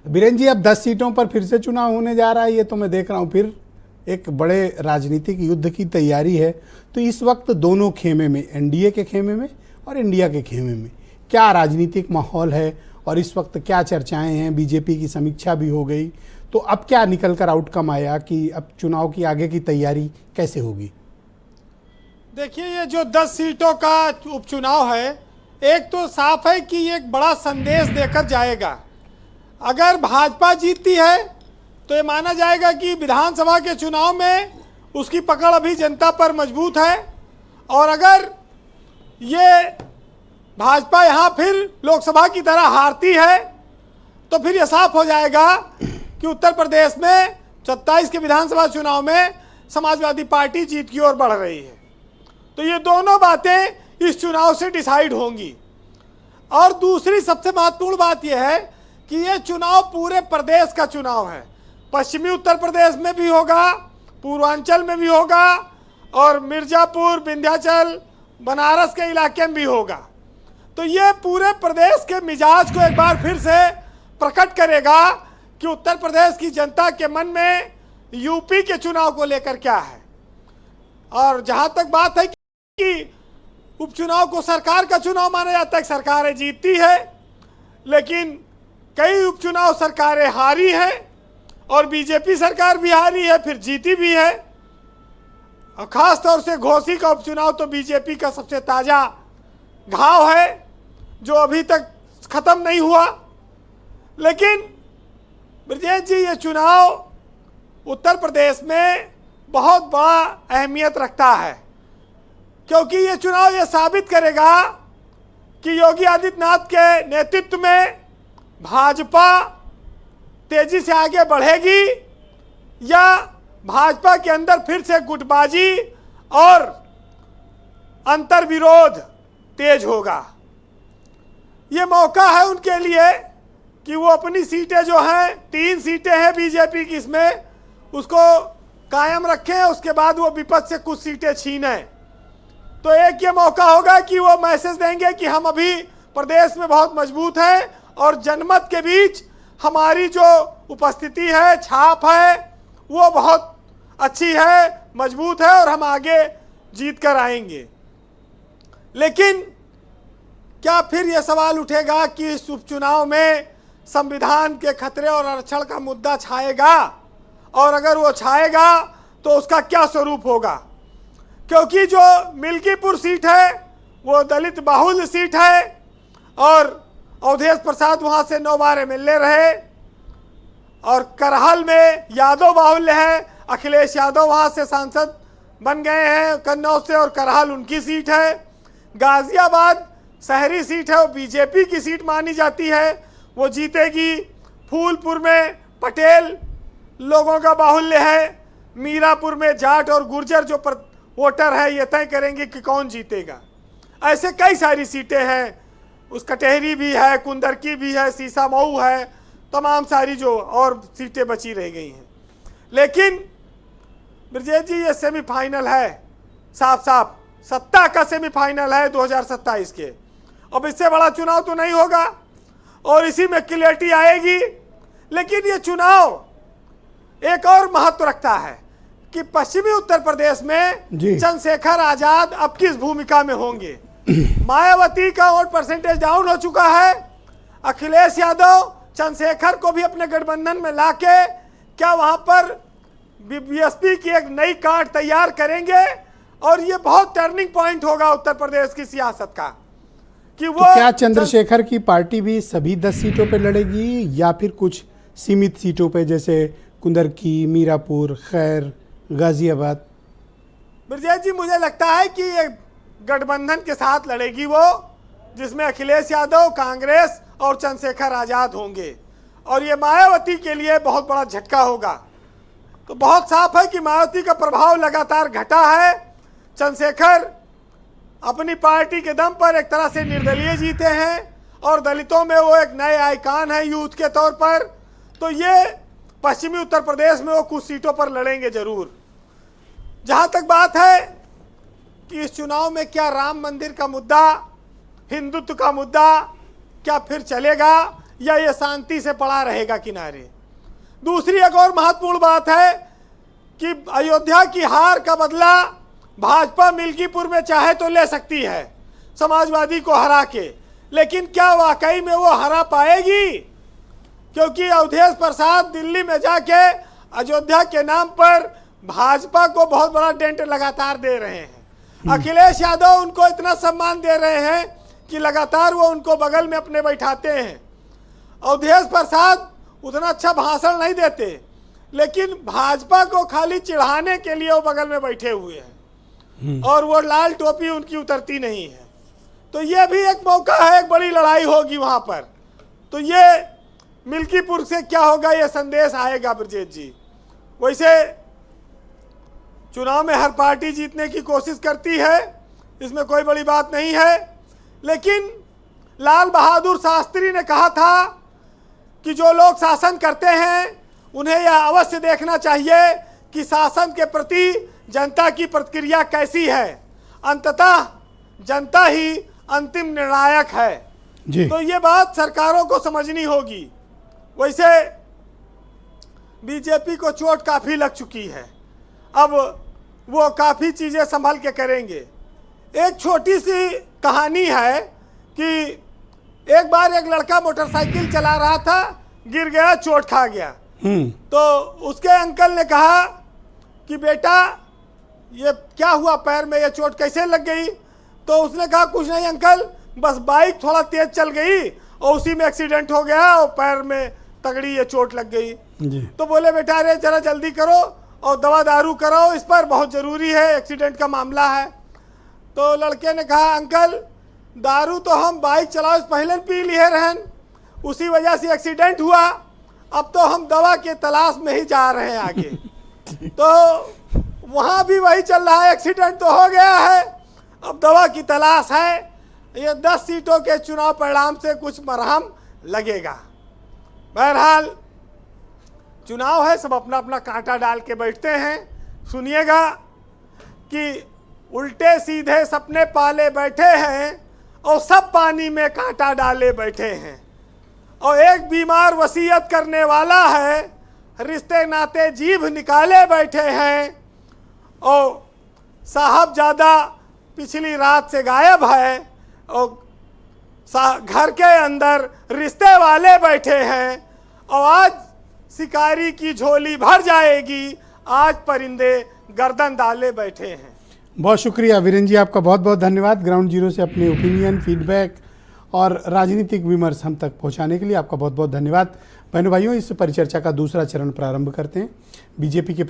बीरेन जी, अब 10 सीटों पर फिर से चुनाव होने जा रहा है, ये तो मैं देख रहा हूँ। फिर एक बड़े राजनीतिक युद्ध की तैयारी है। तो इस वक्त दोनों खेमे में, एनडीए के खेमे में और इंडिया के खेमे में, क्या राजनीतिक माहौल है और इस वक्त क्या चर्चाएं हैं? बीजेपी की समीक्षा भी हो गई, तो अब क्या निकल कर आउटकम आया कि अब चुनाव की आगे की तैयारी कैसे होगी? देखिए, ये जो 10 सीटों का उपचुनाव है, एक तो साफ है कि ये एक बड़ा संदेश देकर जाएगा। अगर भाजपा जीतती है तो ये माना जाएगा कि विधानसभा के चुनाव में उसकी पकड़ अभी जनता पर मजबूत है, और अगर ये भाजपा यहाँ फिर लोकसभा की तरह हारती है तो फिर ये साफ हो जाएगा कि उत्तर प्रदेश में 27 के विधानसभा चुनाव में समाजवादी पार्टी जीत की ओर बढ़ रही है। तो ये दोनों बातें इस चुनाव से डिसाइड होंगी। और दूसरी सबसे महत्वपूर्ण बात यह है कि ये चुनाव पूरे प्रदेश का चुनाव है। पश्चिमी उत्तर प्रदेश में भी होगा, पूर्वांचल में भी होगा, और मिर्जापुर, विंध्याचल, बनारस के इलाके में भी होगा। तो ये पूरे प्रदेश के मिजाज को एक बार फिर से प्रकट करेगा कि उत्तर प्रदेश की जनता के मन में यूपी के चुनाव को लेकर क्या है। और जहां तक बात है कि उपचुनाव को सरकार का चुनाव माना जाता है, सरकारें जीतती है, लेकिन कई उपचुनाव सरकारें हारी हैं, और बीजेपी सरकार भी हारी है, फिर जीती भी है। और खास तौर से घोसी का उपचुनाव तो बीजेपी का सबसे ताजा घाव है जो अभी तक खत्म नहीं हुआ। लेकिन ब्रजेश जी, ये चुनाव उत्तर प्रदेश में बहुत बड़ा अहमियत रखता है, क्योंकि ये चुनाव ये साबित करेगा कि योगी आदित्यनाथ के नेतृत्व में भाजपा तेजी से आगे बढ़ेगी या भाजपा के अंदर फिर से गुटबाजी और अंतर्विरोध तेज होगा। ये मौका है उनके लिए कि वो अपनी सीटें जो हैं, 3 सीटें हैं बीजेपी की, इसमें उसको कायम रखें, उसके बाद वो विपक्ष से कुछ सीटें छीनें। तो एक ये मौका होगा कि वो मैसेज देंगे कि हम अभी प्रदेश में बहुत मजबूत हैं और जनमत के बीच हमारी जो उपस्थिति है, छाप है, वो बहुत अच्छी है, मजबूत है, और हम आगे जीत कर आएंगे। लेकिन क्या फिर ये सवाल उठेगा कि इस उपचुनाव में संविधान के खतरे और आरक्षण का मुद्दा छाएगा, और अगर वो छाएगा तो उसका क्या स्वरूप होगा? क्योंकि जो मिल्कीपुर सीट है वो दलित बाहुल्य सीट है, और अवधेश प्रसाद वहां से 9 बार एमएलए रहे, और करहल में यादव बाहुल्य है, अखिलेश यादव वहां से सांसद बन गए हैं कन्नौज से, और करहल उनकी सीट है। गाजियाबाद शहरी सीट है, वो बीजेपी की सीट मानी जाती है, वो जीतेगी। फूलपुर में पटेल लोगों का बाहुल्य है, मीरापुर में जाट और गुर्जर जो वोटर है ये तय करेंगे कि कौन जीतेगा। ऐसे कई सारी सीटें हैं, उस कटहरी भी है, कुंदरकी भी है, सीसामऊ है, तमाम सारी जो और सीटें बची रह गई हैं। लेकिन ब्रजेश जी, ये सेमीफाइनल है, साफ साफ सत्ता का सेमीफाइनल है 2027 के। अब इससे बड़ा चुनाव तो नहीं होगा और इसी में क्लियरिटी आएगी। लेकिन ये चुनाव एक और महत्व रखता है कि पश्चिमी उत्तर प्रदेश में चंद्रशेखर आजाद अब किस भूमिका में होंगे। मायावती का वोट परसेंटेज डाउन हो चुका है, अखिलेश यादव चंद्रशेखर को भी अपने गठबंधन में लाके क्या वहां पर बीएसपी की एक नई कार्ड तैयार करेंगे, और ये बहुत टर्निंग पॉइंट होगा उत्तर प्रदेश की सियासत का कि वो तो क्या चंद्रशेखर की पार्टी भी सभी 10 सीटों पर लड़ेगी या फिर कुछ सीमित सीटों पे, जैसे कुंदरकी, मीरापुर, खैर, गाजियाबाद? ब्रजेश जी, मुझे लगता है कि ये गठबंधन के साथ लड़ेगी वो, जिसमें अखिलेश यादव, कांग्रेस और चंद्रशेखर आजाद होंगे, और ये मायावती के लिए बहुत बड़ा झटका होगा। तो बहुत साफ है कि मायावती का प्रभाव लगातार घटा है। चंद्रशेखर अपनी पार्टी के दम पर एक तरह से निर्दलीय जीते हैं, और दलितों में वो एक नए आइकान है यूथ के तौर पर। तो ये पश्चिमी उत्तर प्रदेश में वो कुछ सीटों पर लड़ेंगे जरूर। जहां तक बात है कि इस चुनाव में क्या राम मंदिर का मुद्दा, हिंदुत्व का मुद्दा क्या फिर चलेगा या ये शांति से पड़ा रहेगा किनारे। दूसरी एक और महत्वपूर्ण बात है कि अयोध्या की हार का बदला भाजपा मिल्कीपुर में चाहे तो ले सकती है समाजवादी को हरा के, लेकिन क्या वाकई में वो हरा पाएगी? क्योंकि अवधेश प्रसाद दिल्ली में जाके अयोध्या के नाम पर भाजपा को बहुत बड़ा डेंट लगातार दे रहे हैं। अखिलेश यादव उनको इतना सम्मान दे रहे हैं कि लगातार वो उनको बगल में अपने बैठाते हैं। अवधेश प्रसाद उतना अच्छा भाषण नहीं देते, लेकिन भाजपा को खाली चिढ़ाने के लिए वो बगल में बैठे हुए हैं और वो लाल टोपी उनकी उतरती नहीं है। तो ये भी एक मौका है, एक बड़ी लड़ाई होगी वहां पर। तो ये मिल्कीपुर से क्या होगा, ये संदेश आएगा ब्रजेश जी। वैसे चुनाव में हर पार्टी जीतने की कोशिश करती है, इसमें कोई बड़ी बात नहीं है, लेकिन लाल बहादुर शास्त्री ने कहा था कि जो लोग शासन करते हैं उन्हें यह अवश्य देखना चाहिए कि शासन के प्रति जनता की प्रतिक्रिया कैसी है। अंततः जनता ही अंतिम निर्णायक है जी। तो ये बात सरकारों को समझनी होगी। वैसे बीजेपी को चोट काफ़ी लग चुकी है, अब वो काफ़ी चीज़ें संभल के करेंगे। एक छोटी सी कहानी है कि एक बार एक लड़का मोटरसाइकिल चला रहा था, गिर गया, चोट खा गया। तो उसके अंकल ने कहा कि बेटा ये क्या हुआ, पैर में ये चोट कैसे लग गई? तो उसने कहा कुछ नहीं अंकल, बस बाइक थोड़ा तेज चल गई और उसी में एक्सीडेंट हो गया और पैर में तगड़ी ये चोट लग गई जी। तो बोले बेटा अरे जरा जल्दी करो और दवा दारू कराओ, इस पर बहुत ज़रूरी है, एक्सीडेंट का मामला है। तो लड़के ने कहा अंकल दारू तो हम बाइक चलाओ इस पहले पी लिए रहन, उसी वजह से एक्सीडेंट हुआ, अब तो हम दवा के तलाश में ही जा रहे हैं आगे। तो वहाँ भी वही चल रहा है, एक्सीडेंट तो हो गया है, अब दवा की तलाश है। ये 10 सीटों के चुनाव परिणाम से कुछ मरहम लगेगा। बहरहाल चुनाव है, सब अपना अपना कांटा डाल के बैठते हैं। सुनिएगा कि उल्टे सीधे सपने पाले बैठे हैं और सब पानी में कांटा डाले बैठे हैं। और एक बीमार वसीयत करने वाला है, रिश्ते नाते जीभ निकाले बैठे हैं। और साहबजादा पिछली रात से गायब है और घर के अंदर रिश्ते वाले बैठे हैं। और आज शिकारी की झोली भर जाएगी, आज परिंदे गर्दन डाले बैठे हैं। बहुत शुक्रिया वीरेंद्र जी, आपका बहुत बहुत धन्यवाद। ग्राउंड जीरो से अपने ओपिनियन, फीडबैक और राजनीतिक विमर्श हम तक पहुंचाने के लिए आपका बहुत बहुत धन्यवाद। बहनों भाइयों, इस परिचर्चा का दूसरा चरण प्रारंभ करते हैं। बीजेपी के